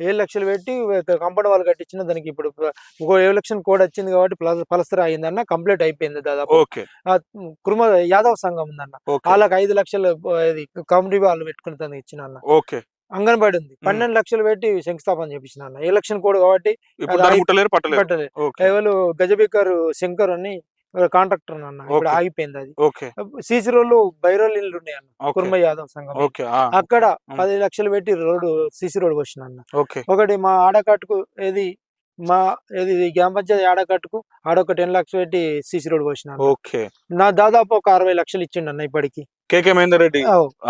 7,00,000 పెట్టి compound wall కట్టించిన దానికి ఇప్పుడు ఇంకో ఎలక్షన్ కోడ్ వచ్చింది కాబట్టి ప్లస్తర్ అయిందన్న, కంప్లీట్ అయిపోయింది దాదాపు. ఓకే కుర్మ యాదవ్ సంఘం ఉందన్న, ఓకే వాళ్ళకి 5,00,000 ఇది కమిటీ వాళ్ళు పెట్టుకుని తనకి ఇచ్చిన అన్న. ఓకే అంగన్వాడి ఉంది, 12,00,000 పెట్టి శంకుస్థాపన చేపించిన అన్న. ఎలక్షన్ కోడ్ కాబట్టి ఇప్పుడు దాన్ని ముట్టలేరు పట్టలేరు. పట్టలేదు. ఓకే ఎవరు గజబికారు శంకర్ అని కాంట్రాక్టర్ అన్న, ఇప్పుడు ఓకే. ఆగిపోయింది అది. ఓకే సీసీ రోడ్లు బైరోల్ ఇల్లు ఉన్నాయి అన్న, ఓకే కుర్మ యాదవ్ సంఘం. ఓకే అక్కడ 10,00,000 పెట్టి రోడ్డు సీసీ రోడ్ వచ్చిన అన్న. ఓకే ఒకటి మా ఆడకట్టుకు మా గ్రామ పంచాయతీ ఆడకట్టుకు ఆడొక 10 lakhs పెట్టి సీసీ రోడ్ పోసిన అన్న. ఓకే నా దాదాపు ఒక 60,00,000 ఇచ్చిండు అన్న ఇప్పటికి. కేకే మహేందర్ రెడ్డి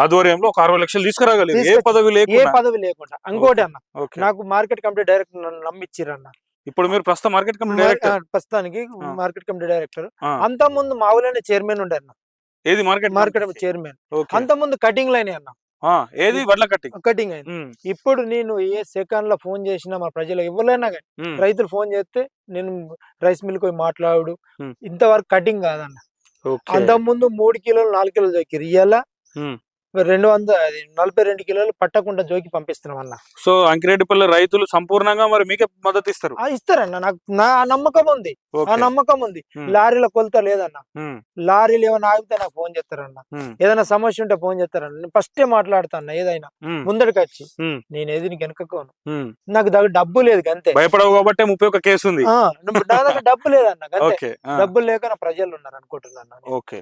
ఆధ్వర్యంలో ఒక 60,00,000 తీసుకురాగలిగారు, ఏ పదవి ఏ లేకుండా. పదవి లేకుండా. ఇంకోటి అన్న, ఓకే నాకు మార్కెట్ కమిటీ డైరెక్టర్ నన్ను నమ్మిచ్చిరన్న. ఇప్పుడు మీరు ప్రస్తుతం మార్కెట్ కమిటీ డైరెక్టర్. ప్రస్తుతానికి ఆ. Market committee director. ఆ. అంత ముందు మా ఊళ్ళోనే చైర్మన్ ఉండే అన్న, ఏది మార్కెట్ మార్కెట్ చైర్మన్. ఓకే అంత ముందు కటింగ్ లైన్ అన్న, ఏది వడ్ల కట్టింగ్. కటింగ్ అయింది. ఇప్పుడు నేను ఏ సెకండ్ లో ఫోన్ చేసినా మా ప్రజలకు ఎవరైనా కానీ రైతులు ఫోన్ చేస్తే నేను రైస్ మిల్ పోయి మాట్లాడు, ఇంతవరకు కటింగ్ కాదన్న. ఓకే అంత ముందు 3 కిలోలు 4 కిలోలు జోకిరు, ఇయ్యాల 42 కిలోలు పట్టకుండా జోకి పంపిస్తున్నాం అన్న. సో అంకిరెడ్డిపల్లి రైతులు సంపూర్ణంగా మరి మీకే మద్దతు ఇస్తారు. ఇస్తారన్న, నాకు నా నమ్మకం ఉంది, ఆ ఓకే నమ్మకం ఉంది. లారీల కొలత లేదన్న, లారీలు ఏమైనా ఆగితే నాకు ఫోన్ చేస్తారన్న, ఏదైనా సమస్య ఉంటే ఫోన్ చేస్తారన్న. నేను ఫస్టే మాట్లాడతాను, ఏదైనా ముందడికి వచ్చి. నేను ఏది నీకు వెనకపోను, నాకు డబ్బు లేదు అంతే. భయపడవు కాబట్టి 31 కేసు ఉంది. నా దగ్గర డబ్బు లేదన్న, అంతే. ఓకే డబ్బులు లేక నా ప్రజలు ఉన్నారు అనుకుంటున్నాను. ఓకే